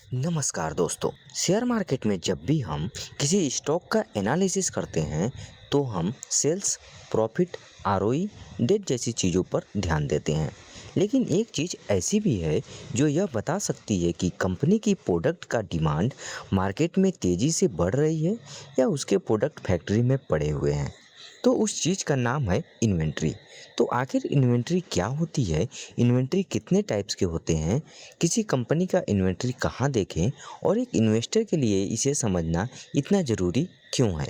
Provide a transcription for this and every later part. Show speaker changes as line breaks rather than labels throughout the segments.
नमस्कार दोस्तों। Share market में जब भी हम किसी स्टॉक का एनालिसिस करते हैं तो हम सेल्स, प्रॉफिट, आरओई, डेट जैसी चीज़ों पर ध्यान देते हैं। लेकिन एक चीज़ ऐसी भी है जो यह बता सकती है कि कंपनी की प्रोडक्ट का डिमांड मार्केट में तेज़ी से बढ़ रही है या उसके प्रोडक्ट फैक्ट्री में पड़े हुए हैं। तो उस चीज़ का नाम है इन्वेंट्री। तो आखिर इन्वेंट्री क्या होती है? इन्वेंट्री कितने टाइप्स के होते हैं? किसी कंपनी का इन्वेंट्री कहाँ देखें और एक इन्वेस्टर के लिए इसे समझना इतना ज़रूरी क्यों है?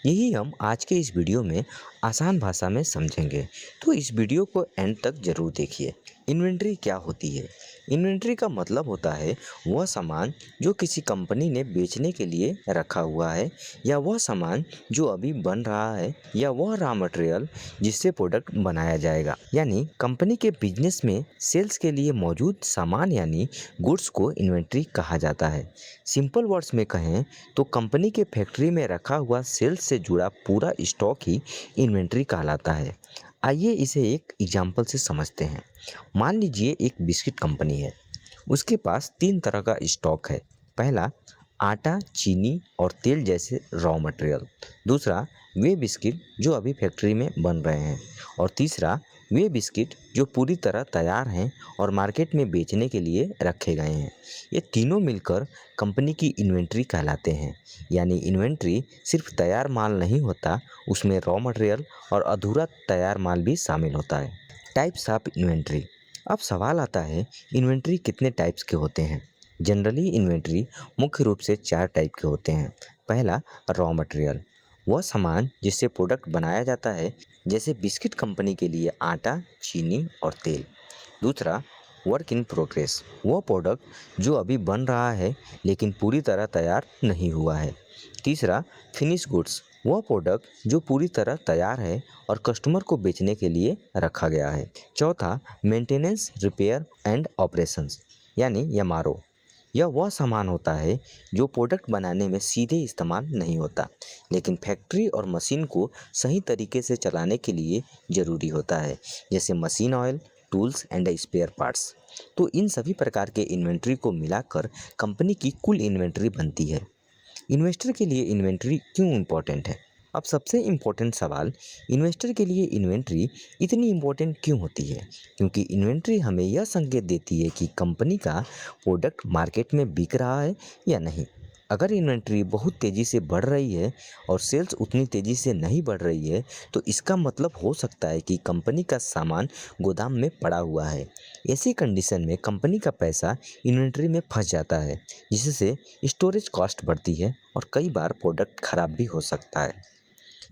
यही हम आज के इस वीडियो में आसान भाषा में समझेंगे। तो इस वीडियो को एंड तक ज़रूर देखिए। इन्वेंट्री क्या होती है? इन्वेंट्री का मतलब होता है वह सामान जो किसी कंपनी ने बेचने के लिए रखा हुआ है, या वह सामान जो अभी बन रहा है, या वह रॉ मटेरियल जिससे प्रोडक्ट बनाया जाएगा। यानी कंपनी के बिजनेस में सेल्स के लिए मौजूद सामान यानी गुड्स को इन्वेंट्री कहा जाता है। सिंपल वर्ड्स में कहें तो कंपनी के फैक्ट्री में रखा हुआ सेल्स से जुड़ा पूरा स्टॉक ही इन्वेंट्री कहलाता है। आइए इसे एक एग्जाम्पल से समझते हैं। मान लीजिए एक बिस्किट कंपनी है। उसके पास 3 तरह का स्टॉक है। पहला, आटा, चीनी और तेल जैसे रॉ मटेरियल। दूसरा, वे बिस्किट जो अभी फैक्ट्री में बन रहे हैं। और तीसरा, वे बिस्किट जो पूरी तरह तैयार हैं और मार्केट में बेचने के लिए रखे गए हैं। ये तीनों मिलकर कंपनी की इन्वेंट्री कहलाते हैं। यानी इन्वेंट्री सिर्फ तैयार माल नहीं होता, उसमें रॉ मटेरियल और अधूरा तैयार माल भी शामिल होता है। Types of inventory. अब सवाल आता है, इन्वेंट्री कितने टाइप्स के होते हैं? जनरली इन्वेंट्री मुख्य रूप से 4 टाइप के होते हैं। पहला, रॉ मटेरियल, वह सामान जिससे प्रोडक्ट बनाया जाता है, जैसे बिस्किट कंपनी के लिए आटा, चीनी और तेल। दूसरा, वर्क इन प्रोग्रेस, वह प्रोडक्ट जो अभी बन रहा है लेकिन पूरी तरह तैयार नहीं हुआ है। तीसरा, फिनिश गुड्स, वह प्रोडक्ट जो पूरी तरह तैयार है और कस्टमर को बेचने के लिए रखा गया है। चौथा, मेंटेनेंस, रिपेयर एंड ऑपरेशंस यानी एमआरओ, यह वह सामान होता है जो प्रोडक्ट बनाने में सीधे इस्तेमाल नहीं होता, लेकिन फैक्ट्री और मशीन को सही तरीके से चलाने के लिए ज़रूरी होता है, जैसे machine oil, tools and spare parts. तो इन सभी प्रकार के इन्वेंट्री को मिलाकर कंपनी की कुल इन्वेंट्री बनती है। इन्वेस्टर के लिए इन्वेंट्री क्यों इम्पोर्टेंट है? अब सबसे इम्पोर्टेंट सवाल, इन्वेस्टर के लिए इन्वेंट्री इतनी इम्पोर्टेंट क्यों होती है? क्योंकि इन्वेंट्री हमें यह संकेत देती है कि कंपनी का प्रोडक्ट मार्केट में बिक रहा है या नहीं। अगर इन्वेंट्री बहुत तेज़ी से बढ़ रही है और सेल्स उतनी तेज़ी से नहीं बढ़ रही है, तो इसका मतलब हो सकता है कि कंपनी का सामान गोदाम में पड़ा हुआ है। ऐसी कंडीशन में कंपनी का पैसा इन्वेंट्री में फंस जाता है, जिससे स्टोरेज कॉस्ट बढ़ती है और कई बार प्रोडक्ट खराब भी हो सकता है।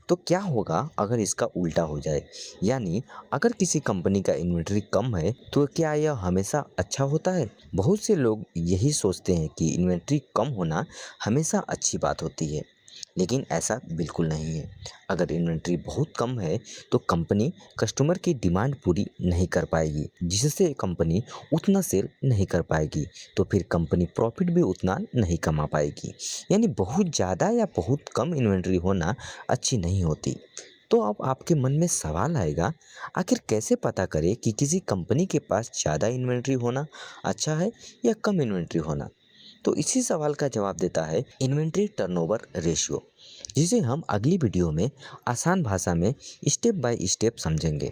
तो क्या होगा अगर इसका उल्टा हो जाए? यानी अगर किसी कंपनी का इन्वेंट्री कम है तो क्या यह हमेशा अच्छा होता है? बहुत से लोग यही सोचते हैं कि इन्वेंट्री कम होना हमेशा अच्छी बात होती है, लेकिन ऐसा बिल्कुल नहीं है। अगर इन्वेंट्री बहुत कम है तो कंपनी कस्टमर की डिमांड पूरी नहीं कर पाएगी, जिससे कंपनी उतना सेल नहीं कर पाएगी, तो फिर कंपनी प्रॉफिट भी उतना नहीं कमा पाएगी। यानी बहुत ज़्यादा या बहुत कम इन्वेंट्री होना अच्छी नहीं होती। तो अब आपके मन में सवाल आएगा, आखिर कैसे पता करें कि किसी कंपनी के पास ज़्यादा इन्वेंट्री होना अच्छा है या कम इन्वेंट्री होना? तो इसी सवाल का जवाब देता है इन्वेंट्री टर्नओवर रेशियो, जिसे हम अगली वीडियो में आसान भाषा में स्टेप बाय स्टेप समझेंगे।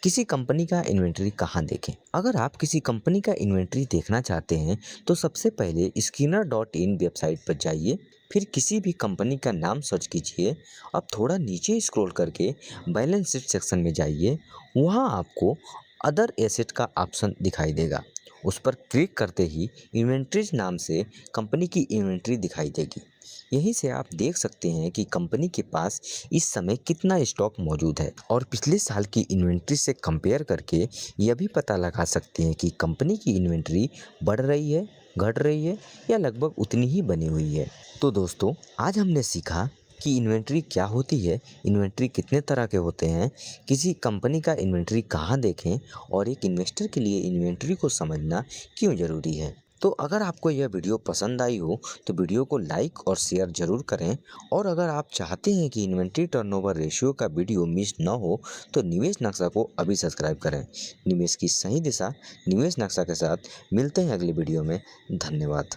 किसी कंपनी का इन्वेंट्री कहाँ देखें? अगर आप किसी कंपनी का इन्वेंट्री देखना चाहते हैं तो सबसे पहले स्किनर.इन वेबसाइट पर जाइए। फिर किसी भी कंपनी का नाम सर्च कीजिए। अब थोड़ा नीचे स्क्रॉल करके बैलेंस शीट सेक्शन में जाइए। वहाँ आपको अदर एसेट का ऑप्शन दिखाई देगा। उस पर क्लिक करते ही इन्वेंट्रीज नाम से कंपनी की इन्वेंट्री दिखाई देगी। यहीं से आप देख सकते हैं कि कंपनी के पास इस समय कितना स्टॉक मौजूद है, और पिछले साल की इन्वेंट्री से कंपेयर करके यह भी पता लगा सकते हैं कि कंपनी की इन्वेंट्री बढ़ रही है, घट रही है या लगभग उतनी ही बनी हुई है। तो दोस्तों, आज हमने सीखा कि इन्वेंट्री क्या होती है, इन्वेंट्री कितने तरह के होते हैं, किसी कंपनी का इन्वेंट्री कहाँ देखें, और एक इन्वेस्टर के लिए इन्वेंट्री को समझना क्यों ज़रूरी है। तो अगर आपको यह वीडियो पसंद आई हो तो वीडियो को लाइक और शेयर ज़रूर करें। और अगर आप चाहते हैं कि इन्वेंट्री टर्नओवर रेशियो का वीडियो मिस न हो तो निवेश नक्शा को अभी सब्सक्राइब करें। निवेश की सही दिशा निवेश नक्शा के साथ मिलते हैं अगली वीडियो में। धन्यवाद।